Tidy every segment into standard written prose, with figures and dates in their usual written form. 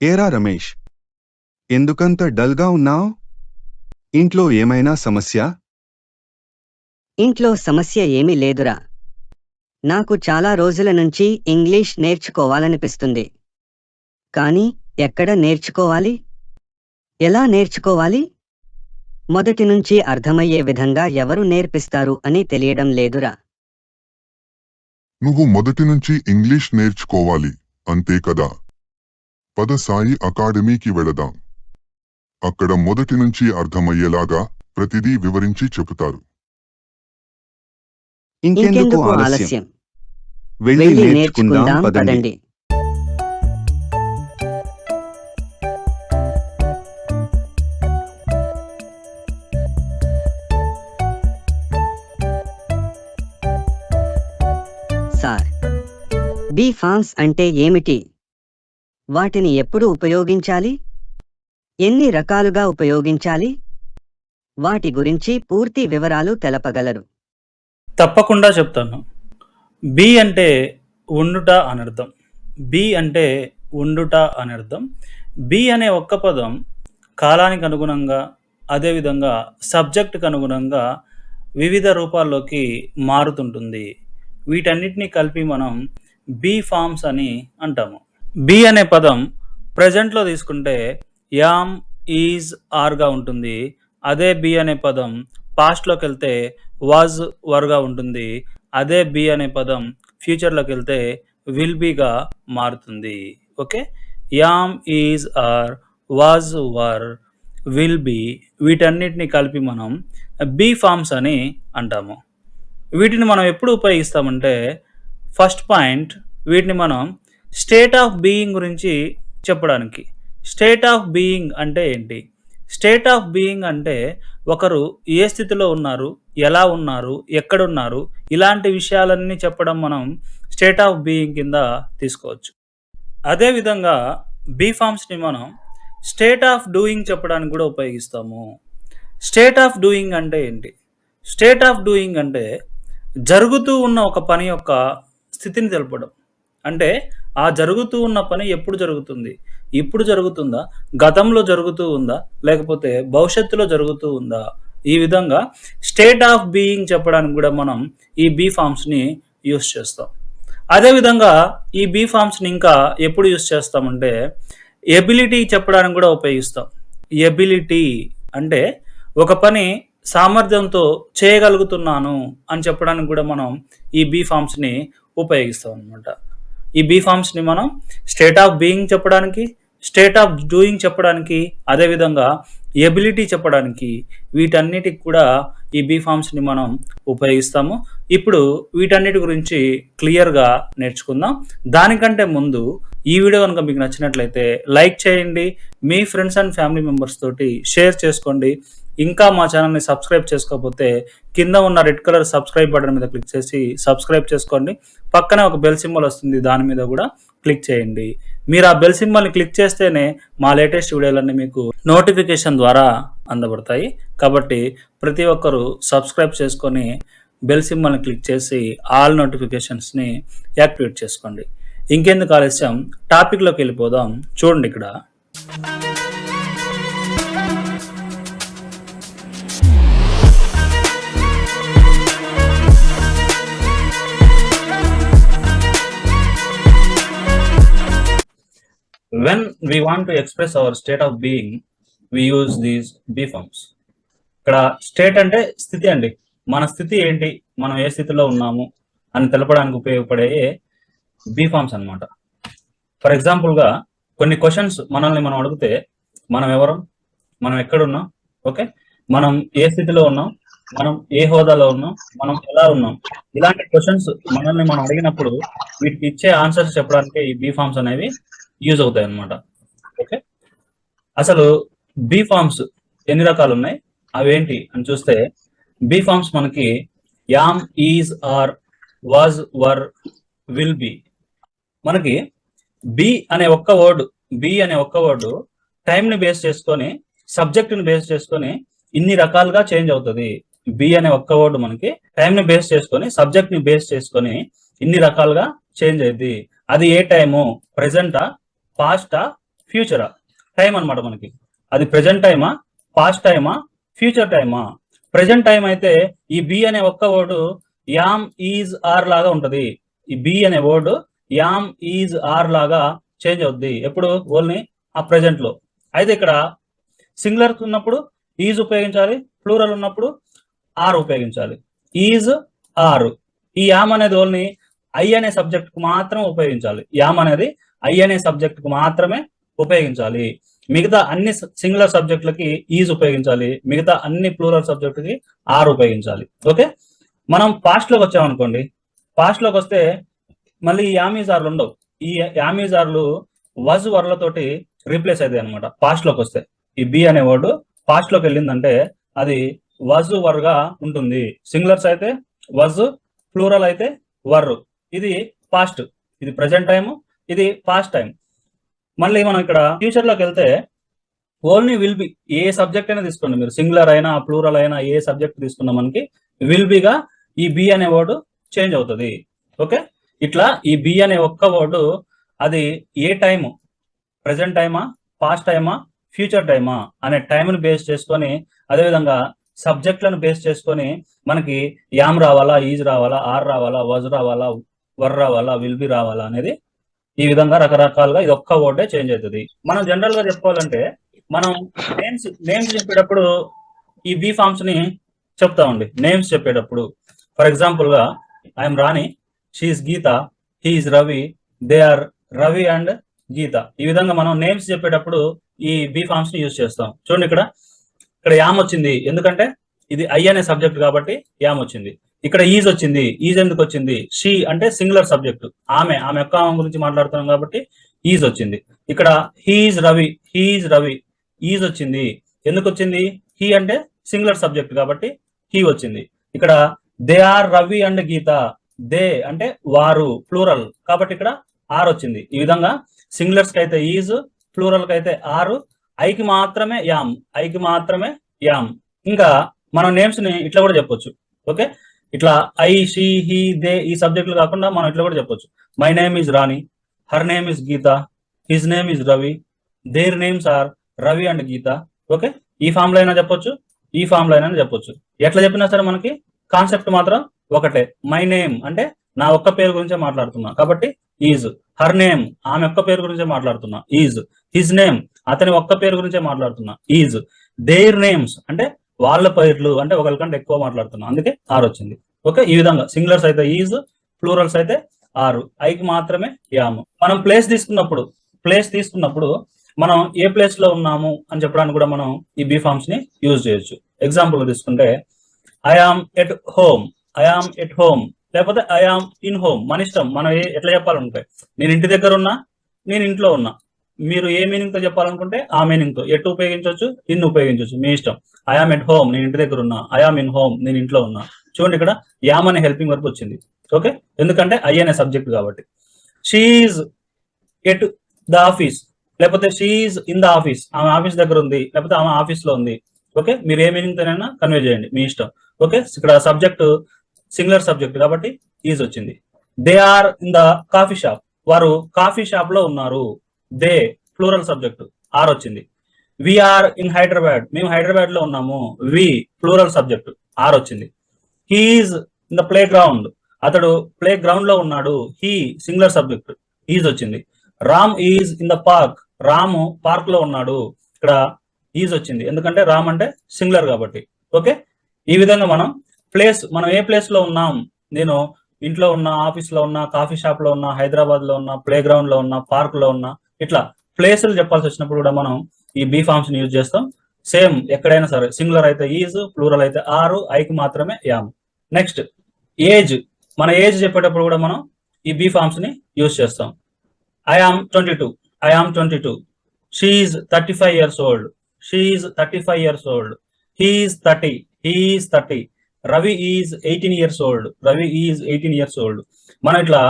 ఏరా రమేష్, ఎందుకంత డల్గా ఉన్నావ్? ఇంట్లో ఏమైనా సమస్య? ఇంట్లో సమస్య ఏమీ లేదురా. నాకు చాలా రోజుల నుంచి ఇంగ్లీష్ నేర్చుకోవాలనిపిస్తుంది. కానీ ఎక్కడ నేర్చుకోవాలి? ఎలా నేర్చుకోవాలి? మొదటి నుంచి అర్థమయ్యే విధంగా ఎవరు నేర్పిస్తారు అని తెలియడం లేదురా. నువ్వు మొదటి నుంచి ఇంగ్లీష్ నేర్చుకోవాలి అంతే కదా. పద సాయి అకాడమీకి వెళదాం. అక్కడ మొదటి నుంచి అర్థమయ్యేలాగా ప్రతిదీ వివరించి చెబుతారు. ఇంకెందుకు ఆలస్యం? వెళ్ళి నేర్చుకుందాం పదండి. సార్, బీ ఫార్మ్స్ అంటే ఏమిటి? వాటిని ఎప్పుడు ఉపయోగించాలి? ఎన్ని రకాలుగా ఉపయోగించాలి? వాటి గురించి పూర్తి వివరాలు తెలపగలరు? తప్పకుండా చెప్తాను. బి అంటే ఉండుట అనర్థం. బి అంటే ఉండుట అనర్థం. బి అనే ఒక్క పదం కాలానికి అనుగుణంగా, అదేవిధంగా సబ్జెక్టుకు అనుగుణంగా వివిధ రూపాల్లోకి మారుతుంటుంది. వీటన్నిటిని కలిపి మనం బి ఫార్మ్స్ అని అంటాము. బి అనే పదం ప్రజెంట్లో తీసుకుంటే యామ్, ఈజ్, ఆర్గా ఉంటుంది. అదే బి అనే పదం పాస్ట్లోకి వెళ్తే వాజ్, వర్గా ఉంటుంది. అదే బి అనే పదం ఫ్యూచర్లోకి వెళ్తే విల్ బీగా మారుతుంది. Okay, am, is, are, was, were, will be, వీటన్నిటిని కలిపి మనం బి ఫార్మ్స్ అని అంటాము. వీటిని మనం ఎప్పుడు ఉపయోగిస్తామంటే, ఫస్ట్ పాయింట్, వీటిని మనం స్టేట్ ఆఫ్ బీయింగ్ గురించి చెప్పడానికి. స్టేట్ ఆఫ్ బీయింగ్ అంటే ఏంటి? స్టేట్ ఆఫ్ బీయింగ్ అంటే ఒకరు ఏ స్థితిలో ఉన్నారు, ఎలా ఉన్నారు, ఎక్కడున్నారు, ఇలాంటి విషయాలన్నీ చెప్పడం మనం స్టేట్ ఆఫ్ బీయింగ్ కింద తీసుకోవచ్చు. అదేవిధంగా బీ ఫార్మ్స్ని మనం స్టేట్ ఆఫ్ డూయింగ్ చెప్పడానికి కూడా ఉపయోగిస్తాము. స్టేట్ ఆఫ్ డూయింగ్ అంటే ఏంటి? స్టేట్ ఆఫ్ డూయింగ్ అంటే జరుగుతూ ఉన్న ఒక పని యొక్క స్థితిని తెలపడం. అంటే ఆ జరుగుతూ ఉన్న పని ఎప్పుడు జరుగుతుంది, ఇప్పుడు జరుగుతుందా, గతంలో జరుగుతూ ఉందా, లేకపోతే భవిష్యత్తులో జరుగుతూ ఉందా, ఈ విధంగా స్టేట్ ఆఫ్ బీయింగ్ చెప్పడానికి కూడా మనం ఈ బీ ఫార్మ్స్ని యూస్ చేస్తాం. అదేవిధంగా ఈ బీ ఫార్మ్స్ని ఇంకా ఎప్పుడు యూస్ చేస్తామంటే ఎబిలిటీ చెప్పడానికి కూడా ఉపయోగిస్తాం. ఎబిలిటీ అంటే ఒక పని సామర్థ్యంతో చేయగలుగుతున్నాను అని చెప్పడానికి కూడా మనం ఈ బీ ఫార్మ్స్ని ఉపయోగిస్తాం అనమాట. ఈ బీ ఫార్మ్స్ని మనం స్టేట్ ఆఫ్ బీయింగ్ చెప్పడానికి, స్టేట్ ఆఫ్ డూయింగ్ చెప్పడానికి, అదేవిధంగా ఎబిలిటీ చెప్పడానికి, వీటన్నిటికి కూడా ఈ బీ ఫార్మ్స్ని మనం ఉపయోగిస్తాము. ఇప్పుడు వీటన్నిటి గురించి క్లియర్గా నేర్చుకుందాం. దానికంటే ముందు ఈ వీడియో కనుక మీకు నచ్చినట్లయితే లైక్ చేయండి, మీ ఫ్రెండ్స్ అండ్ ఫ్యామిలీ మెంబర్స్ తోటి షేర్ చేసుకోండి. ఇంకా మా ఛానల్ని సబ్స్క్రైబ్ చేసుకోకపోతే కింద ఉన్న రెడ్ కలర్ సబ్స్క్రైబ్ బటన్ మీద క్లిక్ చేసి సబ్స్క్రైబ్ చేసుకోండి. పక్కనే ఒక బెల్ సింబల్ వస్తుంది, దాని మీద కూడా క్లిక్ చేయండి. మీరు ఆ బెల్ సింబల్ని క్లిక్ చేస్తేనే మా లేటెస్ట్ వీడియోలన్నీ మీకు నోటిఫికేషన్ ద్వారా అందబడతాయి. కాబట్టి ప్రతి ఒక్కరూ సబ్స్క్రైబ్ చేసుకొని బెల్ సింబల్ని క్లిక్ చేసి ఆల్ నోటిఫికేషన్స్ని యాక్టివేట్ చేసుకోండి. ఇంకెందుకు ఆలస్యం, టాపిక్లోకి వెళ్ళిపోదాం. చూడండి, ఇక్కడ when we want to express our state of being, we use these B forms. ఇక్కడ స్టేట్ అంటే స్థితి అండి. మన స్థితి ఏంటి, మనం ఏ స్థితిలో ఉన్నాము అని తెలపడానికి ఉపయోగపడే బీ ఫార్మ్స్ అనమాట. ఫర్ ఎగ్జాంపుల్గా కొన్ని క్వశ్చన్స్ మనల్ని మనం అడిగితే, మనం ఎవరం, మనం ఎక్కడున్నాం, ఓకే, మనం ఏ స్థితిలో ఉన్నాం, మనం ఏ హోదాలో ఉన్నాం, మనం ఎలా ఉన్నాం, ఇలాంటి క్వశ్చన్స్ మనల్ని మనం అడిగినప్పుడు వీటికి ఇచ్చే ఆన్సర్స్ చెప్పడానికి ఈ బీ ఫార్మ్స్ అనేవి యూజ్ అవుతాయి అన్నమాట. ఓకే, అసలు బీ ఫార్మ్స్ ఎన్ని రకాలు ఉన్నాయి, అవేంటి అని చూస్తే, బీ ఫార్మ్స్ మనకి am, is, are, was, were, will be. మనకి బి అనే ఒక్క వర్డ్ టైంని బేస్ చేసుకొని, సబ్జెక్ట్ని బేస్ చేసుకొని ఇన్ని రకాలుగా చేంజ్ అవుతుంది. బి అనే ఒక్క వర్డ్ మనకి టైంని బేస్ చేసుకొని, సబ్జెక్ట్ని బేస్ చేసుకొని ఇన్ని రకాలుగా చేంజ్ అయింది. అది ఏ టైము, ప్రెజెంటా, పాస్టా, ఫ్యూచరా? టైం అన్నమాట మనకి. అది ప్రెజెంట్ టైమా, పాస్ట్ టైమా, ఫ్యూచర్ టైమా? ప్రెజెంట్ టైం అయితే ఈ బి అనే ఒక్క వర్డ్ యామ్, ఈజ్, ఆర్ లాగా ఉంటది. ఈ బి అనే వర్డ్ యామ్, ఈజ్, ఆర్ లాగా చేంజ్ అవుద్ది ఎప్పుడు? ఓన్లీ ఆ ప్రెజెంట్ లో. అయితే ఇక్కడ సింగులర్ ఉన్నప్పుడు ఈజ్ ఉపయోగించాలి, ప్లూరల్ ఉన్నప్పుడు ఆర్ ఉపయోగించాలి. Is, are. ఈ యామ్ అనేది ఓన్లీ ఐ అనే సబ్జెక్ట్ కు మాత్రం ఉపయోగించాలి. యామ్ అనేది ఐ అనే సబ్జెక్ట్ కు మాత్రమే ఉపయోగించాలి. మిగతా అన్ని సింగులర్ సబ్జెక్టులకి ఈజ్ ఉపయోగించాలి, మిగతా అన్ని ప్లూరల్ సబ్జెక్టుకి ఆర్ ఉపయోగించాలి. ఓకే, మనం పాస్ట్ లోకి వచ్చామనుకోండి. పాస్ట్ లోకి వస్తే మళ్ళీ ఈ యామీజార్లు ఉండవు. ఈ యామీజార్లు వజ్ వర్లతోటి రీప్లేస్ అవుతాయి అనమాట. పాస్ట్ లోకి వస్తే ఈ బి అనే వర్డ్ పాస్ట్ లోకి వెళ్ళిందంటే అది వజ్ వర్ గా ఉంటుంది. సింగులర్స్ అయితే వజ్, ప్లూరల్ అయితే వర్. ఇది పాస్ట్, ఇది ప్రెజెంట్ టైం, ఇది పాస్ట్ టైం. మళ్ళీ మనం ఇక్కడ ఫ్యూచర్ లోకి వెళ్తే only will be. A subject అయినా తీసుకోండి మీరు, సింగులర్ అయినా ప్లూరల్ అయినా ఏ సబ్జెక్ట్ తీసుకున్నా మనకి విల్ బిగా ఈ బి అనే వర్డ్ చేంజ్ అవుతుంది. ఓకే, ఇట్లా ఈ బి అనే ఒక్క వర్డ్ అది ఏ టైము, ప్రెజెంట్ టైమా, పాస్ట్ టైమా, ఫ్యూచర్ టైమా అనే టైంని బేస్ చేసుకొని, అదేవిధంగా సబ్జెక్టులను బేస్ చేసుకొని మనకి యామ్ రావాలా, ఈజ్ రావాలా, ఆర్ రావాలా, వజ్ రావాలా, వర్ రావాలా, విల్ బి రావాలా అనేది ఈ విధంగా రకరకాలుగా ఇది ఒక్క వర్డే చేంజ్ అవుతుంది. మనం జనరల్ గా చెప్పుకోవాలంటే మనం నేమ్స్ చెప్పేటప్పుడు ఈ బి ఫార్మ్స్ ని చెప్తామండి. నేమ్స్ చెప్పేటప్పుడు ఫర్ ఎగ్జాంపుల్ గా I am Rani, she is Geetha, he is Ravi, they are Ravi and Geetha. ఈ విధంగా మనం నేమ్స్ చెప్పేటప్పుడు ఈ బి ఫార్మ్స్ ని యూజ్ చేస్తాం. చూడండి, ఇక్కడ యామ్ వచ్చింది ఎందుకంటే ఇది ఐ అనే సబ్జెక్ట్ కాబట్టి యామ్ వచ్చింది. ఇక్కడ ఈజ్ వచ్చింది. ఈజ్ ఎందుకు వచ్చింది? షీ అంటే సింగులర్ సబ్జెక్ట్, ఆమె యొక్క గురించి మాట్లాడుతున్నాం కాబట్టి ఈజ్ వచ్చింది. ఇక్కడ he is Ravi, he is Ravi, is వచ్చింది. ఎందుకు వచ్చింది? హీ అంటే సింగులర్ సబ్జెక్ట్ కాబట్టి హీ వచ్చింది. ఇక్కడ they are Ravi and Geeta, they అంటే వారు, ప్లూరల్ కాబట్టి ఇక్కడ ఆర్ వచ్చింది. ఈ విధంగా సింగులర్స్ కి అయితే ఈజ్, ప్లూరల్ కి అయితే ఆరు, ఐకి మాత్రమే యామ్, ఐకి మాత్రమే యామ్. ఇంకా మనం నేమ్స్ ని ఇట్లా కూడా చెప్పొచ్చు. ఓకే, ఇట్లా ఐ, షీ, హీ, దే ఈ సబ్జెక్టులు కాకుండా మనం ఇట్లా కూడా చెప్పొచ్చు. My name is Rani, her name is Geeta, his name is Ravi, their names are Ravi and Geeta. Okay, ఈ ఫామ్ లో అయినా చెప్పొచ్చు, ఈ ఫామ్ లో అయినా చెప్పొచ్చు. ఎట్లా చెప్పినా సరే మనకి కాన్సెప్ట్ మాత్రం ఒకటే. మై నేమ్ అంటే నా ఒక్క పేరు గురించే మాట్లాడుతున్నా కాబట్టి ఈజ్. హర్ నేమ్ ఆమె ఒక్క పేరు గురించే మాట్లాడుతున్నా, ఈజ్. హిజ్ నేమ్ అతని ఒక్క పేరు గురించే మాట్లాడుతున్నా, ఈజ్. దేర్ నేమ్స్ అంటే వాళ్ళ పేర్లు అంటే ఒకరికంటే ఎక్కువ మాట్లాడుతున్నా, అందుకే ఆర్ వచ్చింది. ఓకే, ఈ విధంగా సింగులర్స్ అయితే ఈజ్, ప్లూరల్స్ అయితే ఆరు, ఐకి మాత్రమే యామ్. మనం ప్లేస్ తీసుకున్నప్పుడు మనం ఏ ప్లేస్ లో ఉన్నాము అని చెప్పడానికి కూడా మనం ఈ బి ఫార్మ్స్ ని యూజ్ చేయొచ్చు. ఎగ్జాంపుల్ తీసుకుంటే I am at home, I am at home, లేకపోతే ఐ ఆమ్ ఇన్ హోమ్. మన ఇష్టం, మనం ఎట్లా చెప్పాలనుకుంటే నేను ఇంటి దగ్గర ఉన్నా, నేను ఇంట్లో ఉన్నా. మీరు ఏ మీనింగ్ తో చెప్పాలనుకుంటే ఆ మీనింగ్ తో ఎటు ఉపయోగించవచ్చు, ఇన్ ఉపయోగించవచ్చు, మీ ఇష్టం. ఐ ఆమ్ ఎట్ హోమ్, నేను ఇంటి దగ్గర ఉన్నా. ఐ ఆమ్ ఇన్ హోమ్, నేను ఇంట్లో ఉన్నా. చూడండి, ఇక్కడ యామ్ అనే హెల్పింగ్ వర్బ్ వచ్చింది. ఓకే, ఎందుకంటే ఐ అనే సబ్జెక్ట్ కాబట్టి. షీఈస్ ఎట్ ద ఆఫీస్, లేకపోతే షీఈస్ ఇన్ ద ఆఫీస్, ఆమె ఆఫీస్ దగ్గర ఉంది, లేకపోతే ఆమె ఆఫీస్ లో ఉంది. ఓకే, మీరు ఏ మీనింగ్ తోనైనా కన్వే చేయండి, మీ ఇష్టం. ఓకే, ఇక్కడ సబ్జెక్ట్ సింగులర్ సబ్జెక్ట్ కాబట్టి ఈజ్ వచ్చింది. They are in the coffee shop, వారు కాఫీ షాప్ లో ఉన్నారు. దే ప్లూరల్ సబ్జెక్ట్, ఆర్ వచ్చింది. వి ఆర్ ఇన్ హైదరాబాద్, మేము హైదరాబాద్ లో ఉన్నాము. వి ప్లూరల్ సబ్జెక్ట్, ఆర్ వచ్చింది. He is in the playground, అతడు ప్లే గ్రౌండ్ లో ఉన్నాడు. హీ సింగులర్ సబ్జెక్ట్, ఈజ్ వచ్చింది. Ram is in the park, Ramu park లో ఉన్నాడు. ఇక్కడ ఈజ్ వచ్చింది ఎందుకంటే రామ్ అంటే సింగులర్ కాబట్టి. ఓకే, ఈ విధంగా మనం ఏ ప్లేస్ లో ఉన్నాం, నేను ఇంట్లో ఉన్నా, ఆఫీస్ లో ఉన్నా, కాఫీ షాప్ లో ఉన్నా, హైదరాబాద్ లో ఉన్నా, ప్లే గ్రౌండ్ లో ఉన్నా, పార్క్ లో ఉన్నా, ఇట్లా ప్లేసులు చెప్పాల్సి వచ్చినప్పుడు కూడా మనం ఈ బి ఫార్మ్స్ ని యూజ్ చేస్తాం. సేమ్ ఎక్కడైనా సరే, సింగులర్ అయితే ఈజ్, ప్లూరల్ అయితే ఆరు, ఐకి మాత్రమే యామ్. నెక్స్ట్ ఏజ్, మన ఏజ్ చెప్పేటప్పుడు కూడా మనం ఈ బి ఫార్మ్స్ ని యూజ్ చేస్తాం. I am 22, I am 22. She is 35 years old, she is 35 years old. He is 30, he is 30. Ravi is 18 years old, Ravi is 18 years old. మనం ఇట్లా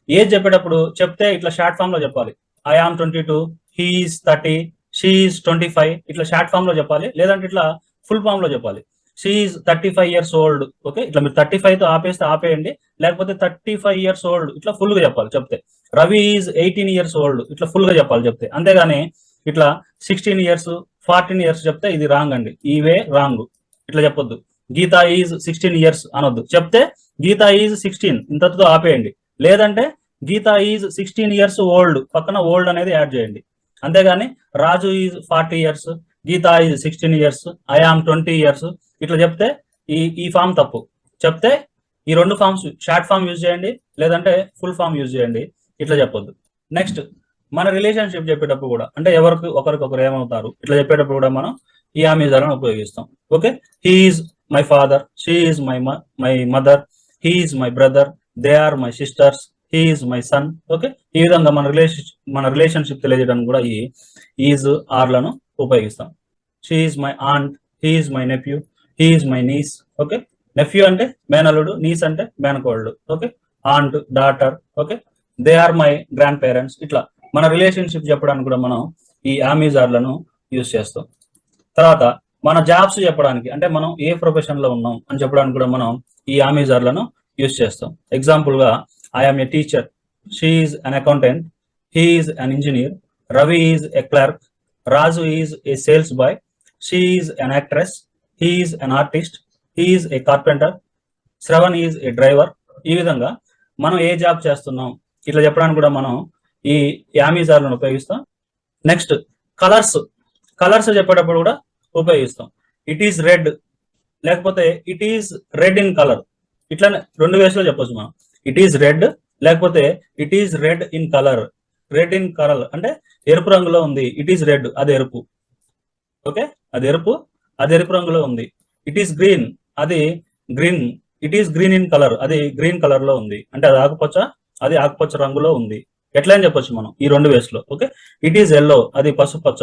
ఏజ్ చెప్పేటప్పుడు చెప్తే ఇట్లా షార్ట్ ఫామ్ లో చెప్పాలి. I am 22, he is 30, she is 25. ఇట్లా short form లో చెప్పాలి, లేదంటే ఇట్లా ఫుల్ ఫామ్ లో చెప్పాలి. She is 35 years old. Okay, ఇట్లా మీరు 35 తో ఆపేయండి, లేకపోతే 35 years old ఇట్లా ఫుల్ గా చెప్పాలి చెప్తే. రవి ఈజ్ 18 years old ఇట్లా ఫుల్ గా చెప్పాలి చెప్తే. అంతేగాని ఇట్లా 16 ఇయర్స్ 14 ఇయర్స్ చెప్తే ఇది రాంగ్ అండి, ఈ వే రాంగ్. ఇట్లా చెప్పొద్దు. గీత ఈజ్ 16 ఇయర్స్ అనొద్దు. చెప్తే గీత ఈజ్ 16 ఇంతటితో ఆపేయండి. లేదంటే గీత ఈజ్ 16 ఇయర్స్ ఓల్డ్, పక్కన ఓల్డ్ అనేది యాడ్ చేయండి. అంతేగాని Raju is 40 years, Geetha is 16 years, I am 20 years ఇట్లా చెప్తే ఈ ఫామ్ తప్పు. చెప్తే ఈ రెండు ఫామ్స్ షార్ట్ ఫామ్ యూజ్ చేయండి, లేదంటే ఫుల్ ఫామ్ యూజ్ చేయండి. ఇట్లా చెప్పొద్దు. నెక్స్ట్ మన రిలేషన్షిప్ చెప్పేటప్పుడు కూడా, అంటే ఒకరికొకరు ఏమవుతారు ఇట్లా చెప్పేటప్పుడు కూడా మనం ఈ ఆమెజాలను ఉపయోగిస్తాం. Okay, he is my father, she is my mother, he is my brother, they are my sisters, he is my son. Okay, ఈ విధంగా మన రిలేషన్షిప్ తెలియజేయడానికి కూడా ఈ ఈజ్ ఆర్లను ఉపయోగిస్తాం. She is my aunt, he is my nephew, he is my niece. Okay, nephew అంటే మేనల్లుడు, నీస్ అంటే మేనకోళ్ళు. Okay, aunt daughter. Okay, they are my grandparents. ఇట్లా మన రిలేషన్షిప్ చెప్పడానికి కూడా మనం ఈ ఆమెజార్లను యూజ్ చేస్తాం. తర్వాత మన జాబ్స్ చెప్పడానికి, అంటే మనం ఏ ప్రొఫెషన్ లో ఉన్నాం అని చెప్పడానికి కూడా మనం ఈ ఆమెజార్లను యూజ్ చేస్తాం. ఎగ్జాంపుల్ గా I am a teacher, she is an accountant, he is an engineer, Ravi is a clerk, Raju is a sales boy, she is an actress, he is an artist, he is a carpenter, Shravan is a driver. ఈ విధంగా మనం ఏ job చేస్తున్నాం ఇట్లా చెప్పడానికి కూడా మనం ఈ ఆమెజార్లను ఉపయోగిస్తాం. నెక్స్ట్ కలర్స్ చెప్పేటప్పుడు కూడా ఉపయోగిస్తాం. ఇట్ ఈస్ రెడ్, లేకపోతే it is red in colour. ఇట్లానే రెండు వేస్ లో చెప్పొచ్చు మనం. ఇట్ ఈస్ రెడ్, లేకపోతే it is red in colour. Red in colour అంటే ఎరుపు రంగులో ఉంది, ఇట్ ఈస్ రెడ్ అది ఎరుపు. ఓకే, అది ఎరుపు రంగులో ఉంది. ఇట్ ఈస్ గ్రీన్, అది green. It is green in colour, అది గ్రీన్ కలర్ లో ఉంది, అంటే అది ఆకుపచ్చ రంగులో ఉంది. ఎట్లా అని చెప్పొచ్చు మనం ఈ రెండు వేస్ లో. ఓకే, ఇట్ ఈస్ ఎల్లో, అది పసుపచ్చ.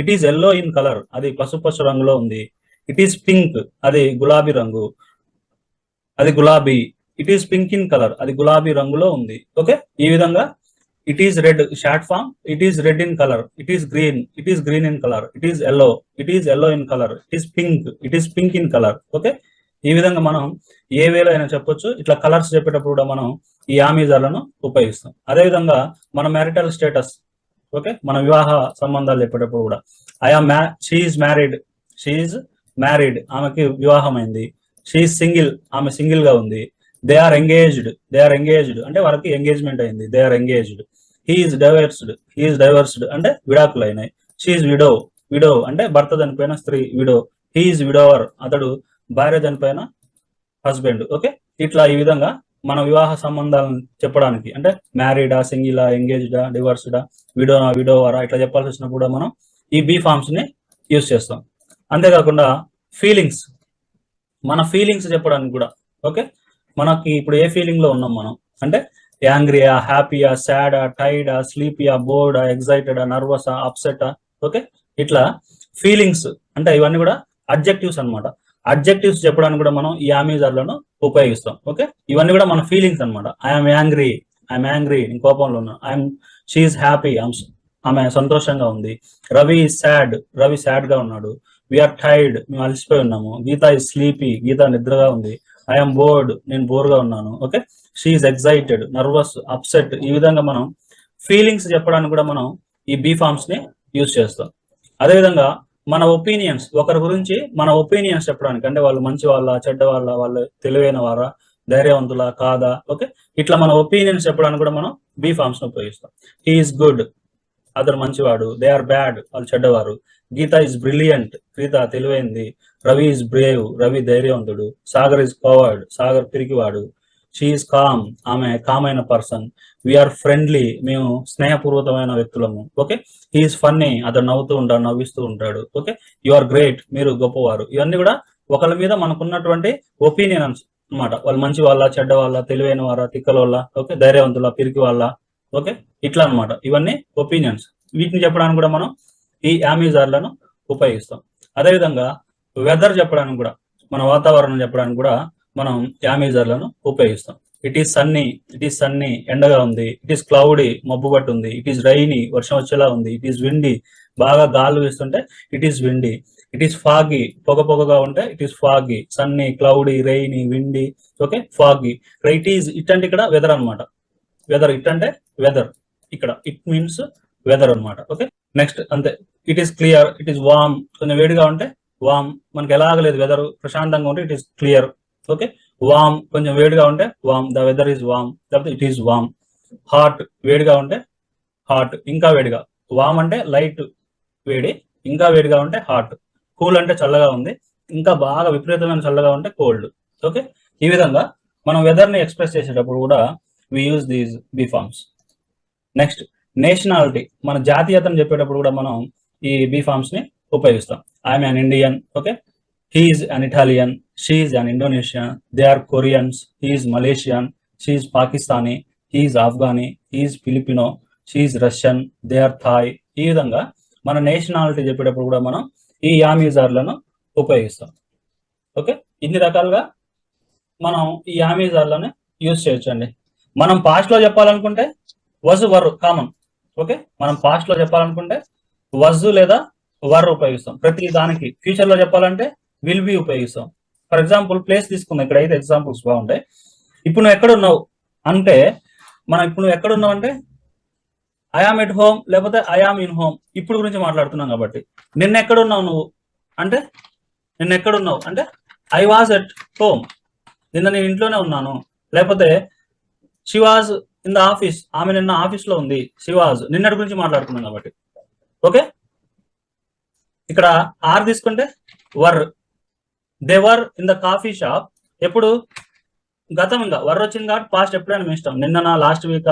It is yellow in colour, అది పసుపచ్చ రంగులో ఉంది. ఇట్ ఈస్ పింక్, అది గులాబీ రంగు, అది గులాబీ. It is pink in colour, అది గులాబీ రంగులో ఉంది. ఓకే, ఈ విధంగా it is red short form, it is red in colour. It is green in colour. It is yellow in colour. It is pink in colour. Okay, ఈ విధంగా మనం ఏ వేలో అయినా చెప్పొచ్చు. ఇట్లా కలర్స్ చెప్పేటప్పుడు కూడా మనం ఈ ఆమెజార్లను ఉపయోగిస్తాం. అదేవిధంగా మన మ్యారిటల్ స్టేటస్, ఓకే, మన వివాహ సంబంధాలు చెప్పేటప్పుడు కూడా షీ ఈజ్ మ్యారీడ్, ఆమెకి వివాహమైంది. షీ ఈజ్ సింగిల్, ఆమె సింగిల్ గా ఉంది. దే ఆర్ ఎంగేజ్డ్ అంటే వాళ్ళకి ఎంగేజ్మెంట్ అయింది. They are engaged. He is divorced అంటే విడాకులు అయినాయి. షీ ఈజ్ విడో అంటే భర్త చనిపోయిన స్త్రీ విడో. హీ ఈజ్ విడోవర్, అతడు భార్య చనిపోయిన హస్బెండ్. ఓకే, ఇట్లా ఈ విధంగా మన వివాహ సంబంధాలను చెప్పడానికి, అంటే మ్యారీడా, సింగిలా, ఎంగేజ్డా, డివర్స్డా, విడోవరా ఇట్లా చెప్పాల్సి వచ్చినప్పుడు కూడా మనం ఈ బీ ఫార్మ్స్ ని యూజ్ చేస్తాం. అంతేకాకుండా మన ఫీలింగ్స్ చెప్పడానికి కూడా. ఓకే, మనకి ఇప్పుడు ఏ ఫీలింగ్ లో ఉన్నాం మనం, అంటే యాంగ్రీయా, హ్యాపీయా, సాడా, టైడా, స్లీపియా, బోర్డా, ఎగ్జైటెడా, నర్వసా, అప్సెటా. ఓకే, ఇట్లా ఫీలింగ్స్ అంటే ఇవన్నీ కూడా అడ్జెక్టివ్స్ అన్నమాట. అడ్జెక్టివ్స్ చెప్పడానికి కూడా మనం ఈ ఆమెజార్లను ఉపయోగిస్తాం. ఓకే, ఇవన్నీ కూడా మన ఫీలింగ్స్ అనమాట. ఐఎమ్ యాంగ్రీ, నేను కోపంలో ఉన్నాను. షీ ఈజ్ హ్యాపీ, ఆమె సంతోషంగా ఉంది. రవి సాడ్ గా ఉన్నాడు. వీఆర్ టైర్డ్, మేము అలసిపోయి ఉన్నాము. గీత ఈజ్ స్లీపీ, గీత నిద్రగా ఉంది. ఐఎమ్ బోర్డ్, నేను బోర్ గా ఉన్నాను. Okay, she is excited, nervous, upset. ఈ విధంగా మనం ఫీలింగ్స్ చెప్పడానికి కూడా మనం ఈ బీ ఫార్మ్స్ ని యూజ్ చేస్తాం. అదేవిధంగా మన ఒపీనియన్స్, ఒకరి గురించి మన ఒపీనియన్స్ చెప్పడానికి, అంటే వాళ్ళు మంచి వాళ్ళ, చెడ్డ వాళ్ళ, వాళ్ళు తెలివైన వారా, ధైర్యవంతుల కాదా. ఓకే, ఇట్లా మన ఒపీనియన్స్ చెప్పడానికి కూడా మనం బీ ఫార్మ్స్ ని ఉపయోగిస్తాం. హీ ఈజ్ గుడ్, అతను మంచివాడు. దే ఆర్ బ్యాడ్, వాళ్ళు చెడ్డవారు. గీత ఈజ్ బ్రిలియంట్, గీత తెలివైంది. రవి ఈజ్ బ్రేవ్, రవి ధైర్యవంతుడు. సాగర్ ఈజ్ కవర్డ్, సాగర్ పిరికివాడు. షీ ఈజ్ కామ్, ఆమె కామైన పర్సన్. వీఆర్ ఫ్రెండ్లీ, మేము స్నేహపూర్వకమైన వ్యక్తులము. ఓకే, హీఈస్ ఫన్నీ, అతను నవ్విస్తూ ఉంటాడు. ఓకే, యు ఆర్ గ్రేట్, మీరు గొప్పవారు. ఇవన్నీ కూడా ఒకరి మీద మనకున్నటువంటి ఒపీనియన్స్ అన్నమాట. వాళ్ళు మంచి వాళ్ళ, చెడ్డ వాళ్ళ, తెలివైన వారా, తిక్కల వాళ్ళ, ఓకే, ధైర్యవంతుల, పిరికి వాళ్ళ. ఓకే, ఇట్లా అన్నమాట. ఇవన్నీ ఒపీనియన్స్. వీటిని చెప్పడానికి కూడా మనం ఈ ఆమెజార్లను ఉపయోగిస్తాం. అదేవిధంగా వెదర్ చెప్పడానికి కూడా, మన వాతావరణం చెప్పడానికి కూడా మనం ఆమెజార్లను ఉపయోగిస్తాం. ఇట్ ఈస్ సన్నీ, ఎండగా ఉంది. ఇట్ ఈస్ క్లౌడీ, మబ్బు పట్టి ఉంది. ఇట్ ఈస్ రైనీ, వర్షం వచ్చేలా ఉంది. ఇట్ ఈస్ విండీ, బాగా గాలు వీస్తుంటే it is windy. It is foggy, పొగగా ఉంటే it is foggy. Sunny, cloudy, rainy, windy. Okay, foggy. It అంటే ఇక్కడ వెదర్ అనమాట. ఇట్ అంటే వెదర్, ఇక్కడ ఇట్ మీన్స్ వెదర్ అనమాట. ఓకే, నెక్స్ట్ అంతే. It is clear, it is warm, కొంచెం వేడిగా ఉంటే వామ్, మనకి ఎలాగలేదు వెదర్ ప్రశాంతంగా ఉంటే it is clear. Okay, warm కొంచెం వేడిగా ఉంటే warm, the weather is warm, లేకపోతే ఇట్ ఈస్ వామ్. హాట్ వేడిగా ఉంటే హాట్, ఇంకా వేడిగా. వామ్ అంటే లైట్ వేడి, ఇంకా వేడిగా ఉంటే హాట్. కూల్ అంటే చల్లగా ఉంది, ఇంకా బాగా విపరీతమైన చల్లగా ఉంటే కోల్డ్. ఓకే, ఈ విధంగా మనం వెదర్ని ఎక్స్ప్రెస్ చేసేటప్పుడు కూడా we use these be forms. Next nationality, మన జాతీయతను చెప్పేటప్పుడు కూడా మనం ఈ బీ ఫార్మ్స్ ని ఉపయోగిస్తాం. I'm an Indian, okay, he is an Italian, she is an Indonesian, they are Koreans, he is Malaysian, she is Pakistani, he is Afghani, he is Filipino, she is Russian, they are Thai. ఈ విధంగా మన నేషనాలిటీ చెప్పేటప్పుడు కూడా మనం ఈ యామ్ యూజర్లను ఉపయోగిస్తాం. ఓకే, ఇన్ని రకాలుగా మనం ఈ యామ్ యూజర్లను యూజ్ చేయొచ్చు అండి. మనం పాస్ట్ లో చెప్పాలనుకుంటే వజ్ వర్ కామన్. ఓకే, మనం పాస్ట్ లో చెప్పాలనుకుంటే వజ్ లేదా వర్ ఉపయోగిస్తాం ప్రతి దానికి. ఫ్యూచర్ లో చెప్పాలంటే విల్ బి ఉపయోగిస్తాం. ఫర్ ఎగ్జాంపుల్ ప్లేస్ తీసుకుందాం, ఇక్కడ అయితే ఎగ్జాంపుల్స్ బాగుంటాయి. ఇప్పుడు నువ్వు ఎక్కడ ఉన్నావు అంటే, మనం ఇప్పుడు నువ్వు ఎక్కడ ఉన్నావు అంటే ఐ ఆమ్ ఎట్ హోమ్ లేకపోతే ఐ ఆమ్ ఇన్ హోమ్, ఇప్పుడు గురించి మాట్లాడుతున్నాం కాబట్టి. నిన్న ఎక్కడున్నావు నువ్వు అంటే, నిన్న ఎక్కడున్నావు అంటే ఐ వాజ్ ఎట్ హోమ్, నిన్న నేను ఇంట్లోనే ఉన్నాను. లేకపోతే she was in the office, ఆమె నిన్న ఆఫీస్ లో ఉంది. షీ వాజ్ నిన్నటి గురించి మాట్లాడుతున్నాం కాబట్టి. ఓకే, ఇక్కడ ఆర్ తీసుకుంటే were, they were in the coffee shop. ఎప్పుడు గతం, ఇంకా వర్ వచ్చింది కాబట్టి పాస్ట్ ఎప్పుడైనా మీ ఇష్టం. నిన్న, లాస్ట్ వీక్,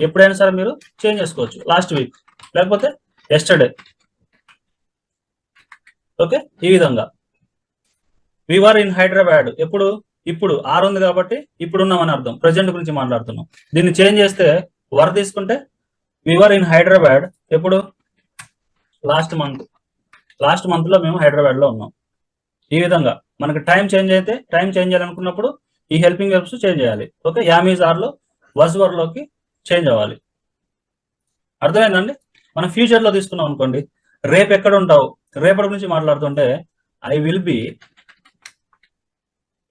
ఎప్పుడైనా సరే మీరు చేంజ్ చేసుకోవచ్చు. లాస్ట్ వీక్ లేకపోతే ఎస్టర్డే. ఓకే, ఈ విధంగా వి వర్ ఇన్ హైదరాబాద్, ఎప్పుడు ఇప్పుడు ఆర్ ఉంది కాబట్టి ఇప్పుడున్నామని అర్థం, ప్రజెంట్ గురించి మాట్లాడుతున్నాం. దీన్ని చేంజ్ చేస్తే వర్ తీసుకుంటే వి వర్ ఇన్ హైదరాబాద్, ఎప్పుడు లాస్ట్ మంత్, లాస్ట్ మంత్ లో మేము హైదరాబాద్ లో ఉన్నాం. ఈ విధంగా మనకి టైం చేంజ్ అయితే, టైం చేంజ్ చేయాలనుకున్నప్పుడు ఈ హెల్పింగ్ వెర్బ్స్ చేంజ్ చేయాలి. ఓకే, యామ్ ఈజ్ ఆర్ లో వజ్ వర్ లోకి చేంజ్ అవ్వాలి. అర్థమైందండి? మనం ఫ్యూచర్ లో తీసుకున్నాం అనుకోండి, రేపు ఎక్కడ ఉంటావు, రేపటి గురించి మాట్లాడుతుంటే I will be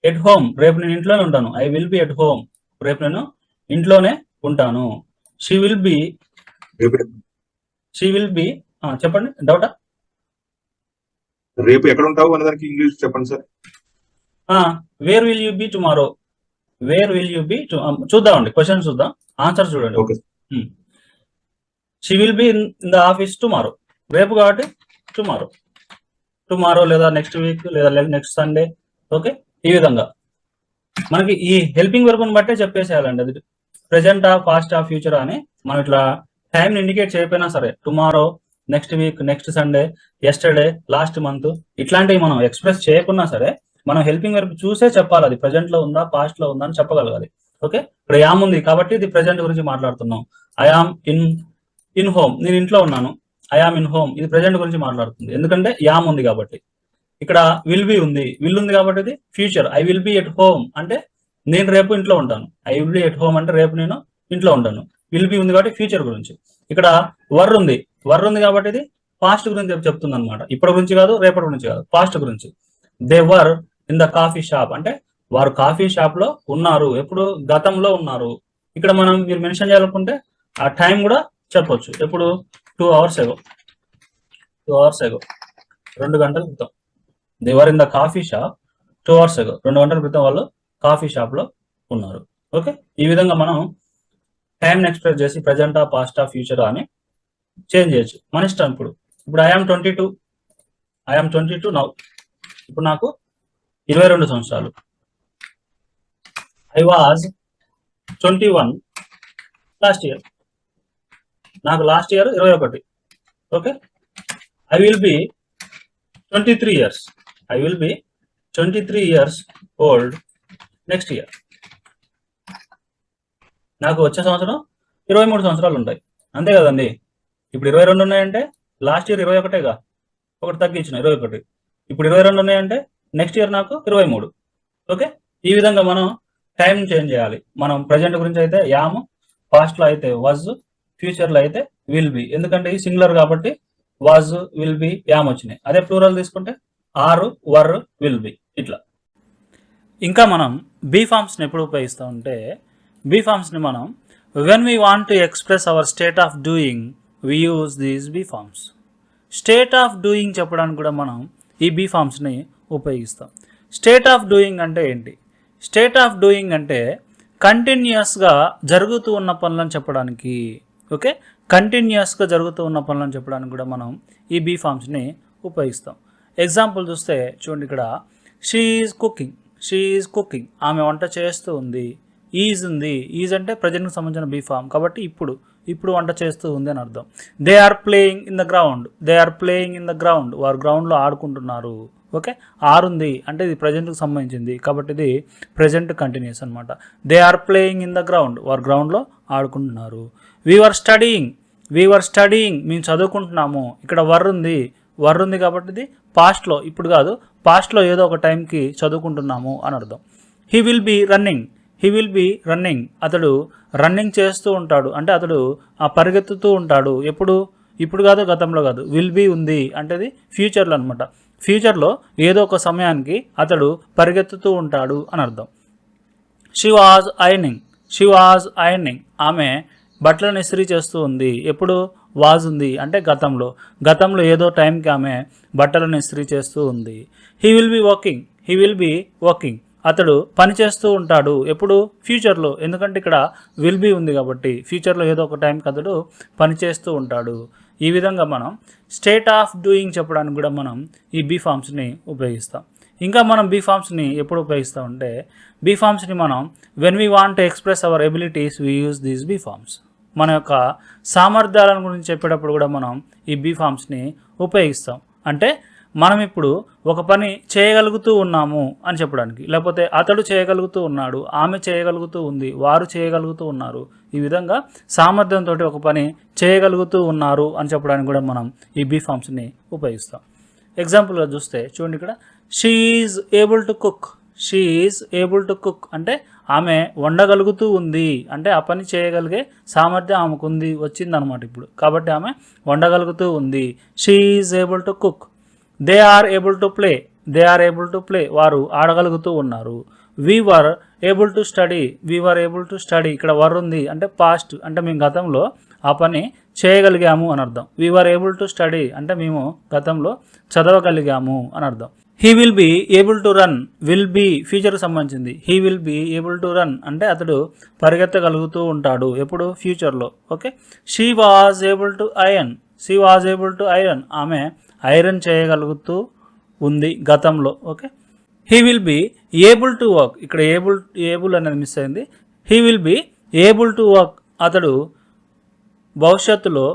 at home, రేపు నేను ఇంట్లోనే ఉంటాను. I will be at home, రేపు నేను ఇంట్లోనే ఉంటాను. She will be, she will be, చెప్పండి, డౌటా? రేపు ఎక్కడ ఉంటావు అనే దానికి ఇంగ్లీష్ చెప్పండి sir. Where will you be tomorrow, where will you be, చూద్దామండి, క్వశ్చన్ చూద్దాం, ఆన్సర్ చూడండి. Okay, she will be in the office tomorrow, రేపు కాబట్టి టుమారో, టుమారో లేదా నెక్స్ట్ వీక్ లేదా నెక్స్ట్ సండే. ఓకే, ఈ విధంగా మనకి ఈ హెల్పింగ్ వర్బ్ ని బట్టే చెప్పేసేయాలండి. అది ప్రెజెంటా, పాస్టా, ఫ్యూచర్ అని మనం ఇట్లా టైం ఇండికేట్ చేయకపోయినా సరే, tomorrow, next week, next Sunday, yesterday, last month, ఇట్లాంటివి మనం ఎక్స్ప్రెస్ చేయకున్నా సరే మనం హెల్పింగ్ వర్బ్ చూసే చెప్పాలి. అది ప్రెజెంట్ లో ఉందా, పాస్ట్ లో ఉందా అని చెప్పగలగాలి. ఓకే, ఇప్పుడు యామ్ ఉంది కాబట్టి ఇది ప్రెజెంట్ గురించి మాట్లాడుతున్నాం. ఐ ఆమ్ ఇన్ హోమ్, నేను ఇంట్లో ఉన్నాను. ఐ ఆమ్ ఇన్ హోమ్, ఇది ప్రెజెంట్ గురించి మాట్లాడుతుంది, ఎందుకంటే యామ్ ఉంది కాబట్టి. ఇక్కడ విల్ బి ఉంది, విల్ ఉంది కాబట్టి ఇది future. I will be at home అంటే నేను రేపు ఇంట్లో ఉంటాను. I will be at home అంటే రేపు నేను ఇంట్లో ఉంటాను. విల్ బి ఉంది కాబట్టి ఫ్యూచర్ గురించి. ఇక్కడ వర్ ఉంది, వర్ ఉంది కాబట్టి ఇది పాస్ట్ గురించి చెప్తుంది అనమాట. ఇప్పటి గురించి కాదు, రేపటి గురించి కాదు, పాస్ట్ గురించి. They were in the coffee shop అంటే వారు కాఫీ షాప్ లో ఉన్నారు, ఎప్పుడు గతంలో ఉన్నారు. ఇక్కడ మనం మీరు మెన్షన్ చేయాలనుకుంటే ఆ టైం కూడా చెప్పొచ్చు. ఎప్పుడు 2 hours ago, 2 hours ago, 2 గంటల క్రితం. They were in the coffee shop 2 hours ago, 2 గంటల క్రితం వాళ్ళు కాఫీ షాప్ లో ఉన్నారు. ఓకే, ఈ విధంగా మనం టైం ఎక్స్ప్రెస్ చేసి ప్రజెంటా, పాస్టా, ఫ్యూచరా అని చేంజ్ చేయొచ్చు, మన ఇష్టం. ఇప్పుడు ఐఆమ్ 22 నౌ, ఇప్పుడు నాకు 22 సంవత్సరాలు. ఐ వాజ్ 21 లాస్ట్ ఇయర్, నాకు last year 21. Okay, I will be 23 years, I will be 23 years old next year. నాకు వచ్చే సంవత్సరం 23 సంవత్సరాలు ఉంటాయి, అంతే కదండి. ఇప్పుడు 22 ఉన్నాయంటే లాస్ట్ ఇయర్ 21గా, ఒకటి తగ్గించిన 21. ఇప్పుడు 22 ఉన్నాయంటే నెక్స్ట్ ఇయర్ నాకు 23. ఓకే, ఈ విధంగా మనం టైం చేంజ్ చేయాలి. మనం ప్రజెంట్ గురించి అయితే యామ్, పాస్ట్ లో అయితే వాజ్, ఫ్యూచర్ లో అయితే విల్ బి. ఎందుకంటే ఈ సింగులర్ కాబట్టి వాజ్, విల్ బి, యామ్ వచ్చినాయి. అదే ప్లూరల్ తీసుకుంటే ఆర్, వర్, విల్ బి, ఇట్లా. ఇంకా మనం బీ ఫార్మ్స్ని ఎప్పుడు ఉపయోగిస్తామంటే, బీ ఫార్మ్స్ని మనం when we want to express our state of doing we use these be forms. State of doing చెప్పడానికి కూడా మనం ఈ బీ ఫామ్స్ని ఉపయోగిస్తాం. స్టేట్ ఆఫ్ డూయింగ్ అంటే ఏంటి? స్టేట్ ఆఫ్ డూయింగ్ అంటే కంటిన్యూస్గా జరుగుతూ ఉన్న పనులను చెప్పడానికి, ఓకే, కంటిన్యూస్గా జరుగుతూ ఉన్న పనులను చెప్పడానికి కూడా మనం ఈ బీ ఫామ్స్ని ఉపయోగిస్తాం. ఎగ్జాంపుల్ చూస్తే చూడండి, ఇక్కడ షీ ఈజ్ కుకింగ్, ఆమె వంట చేస్తూ ఉంది. ఈజ్ ఉంది, ఈజ్ అంటే ప్రజెంట్కి సంబంధించిన బీ ఫామ్ కాబట్టి ఇప్పుడు వంట చేస్తూ ఉంది అని అర్థం. They are playing in the ground, వారు గ్రౌండ్లో ఆడుకుంటున్నారు. ఓకే, ఆరుంది అంటే ఇది ప్రజెంట్కి సంబంధించింది కాబట్టి ఇది ప్రజెంట్ కంటిన్యూస్ అనమాట. They are playing in the ground, వారు గ్రౌండ్లో ఆడుకుంటున్నారు. వీ వర్ స్టడీయింగ్, మేము చదువుకుంటున్నాము. ఇక్కడ వర్ ఉంది కాబట్టి ఇది పాస్ట్లో, ఇప్పుడు కాదు, పాస్ట్లో ఏదో ఒక టైంకి చదువుకుంటున్నాము అని అర్థం. హీ విల్ బీ రన్నింగ్, అతడు రన్నింగ్ చేస్తూ ఉంటాడు అంటే అతడు పరిగెత్తుతూ ఉంటాడు. ఇప్పుడు కాదు, గతంలో కాదు. విల్ బీ ఉంది అంటే ఇది ఫ్యూచర్లో అనమాట. ఫ్యూచర్లో ఏదో ఒక సమయానికి అతడు పరిగెత్తుతూ ఉంటాడు అని అర్థం. షీ వాజ్ ఐరనింగ్, ఆమె బట్టలను ఇస్త్రీ చేస్తూ ఉంది. ఎప్పుడు? వాజ్ ఉంది అంటే గతంలో ఏదో టైంకి ఆమె బట్టలను ఇస్త్రీ చేస్తూ ఉంది. హీ విల్ బీ వర్కింగ్, అతడు పని చేస్తూ ఉంటాడు. ఎప్పుడు? ఫ్యూచర్లో, ఎందుకంటే ఇక్కడ విల్ బీ ఉంది కాబట్టి ఫ్యూచర్లో ఏదో ఒక టైంకి అతడు పని చేస్తూ ఉంటాడు. ఈ విధంగా మనం స్టేట్ ఆఫ్ డూయింగ్ చెప్పడానికి కూడా మనం ఈ బీ ఫామ్స్ని ఉపయోగిస్తాం. ఇంకా మనం బీ ఫామ్స్ని ఎప్పుడు ఉపయోగిస్తామంటే, బీ ఫామ్స్ని మనం when we want to express our abilities we use these be forms. మన యొక్క సామర్థ్యాలను గురించి చెప్పేటప్పుడు కూడా మనం ఈ బీ ఫామ్స్ని ఉపయోగిస్తాం. అంటే మనం ఇప్పుడు ఒక పని చేయగలుగుతూ ఉన్నాము అని చెప్పడానికి, లేకపోతే అతడు చేయగలుగుతూ ఉన్నాడు, ఆమె చేయగలుగుతూ ఉంది, వారు చేయగలుగుతూ ఉన్నారు. ఈ విధంగా సామర్థ్యంతో ఒక పని చేయగలుగుతూ ఉన్నారు అని చెప్పడానికి కూడా మనం ఈ బీ ఫామ్స్ని ఉపయోగిస్తాం. ఎగ్జాంపుల్గా చూస్తే చూడండి, ఇక్కడ she is able to cook అంటే ఆమె వండగలుగుతూ ఉంది అంటే ఆ పని చేయగలిగే సామర్థ్యం ఆమెకు వచ్చిందనమాట ఇప్పుడు, కాబట్టి ఆమె వండగలుగుతూ ఉంది. She is able to cook. They are able to play, వారు ఆడగలుగుతూ ఉన్నారు. We were able to study, ఇక్కడ వర్ ఉంది అంటే పాస్ట్, అంటే మేము గతంలో ఆ పని చేయగలిగాము అని అర్థం. We were able to study అంటే మేము గతంలో చదవగలిగాము అని అర్థం. He will be able to run, will be ఫ్యూచర్కి సంబంధించింది. He will be able to run అంటే అతడు పరిగెత్తగలుగుతూ ఉంటాడు. ఎప్పుడు? ఫ్యూచర్లో. Okay, she was able to iron, ఆమె ఐరన్ చేయగలుగుతూ ఉంది గతంలో. Okay, he will be able to work, ఇక్కడ ఏబుల్ అనేది మిస్ అయింది. He will be able to work, అతడు భవిష్యత్తులో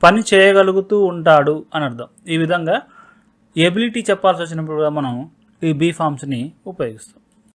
పని చేయగలుగుతూ ఉంటాడు అని అర్థం. ఈ విధంగా ఎబిలిటీ చెప్పాల్సి వచ్చినప్పుడు కూడా మనం ఈ బీ ఫామ్స్ని ఉపయోగిస్తాం.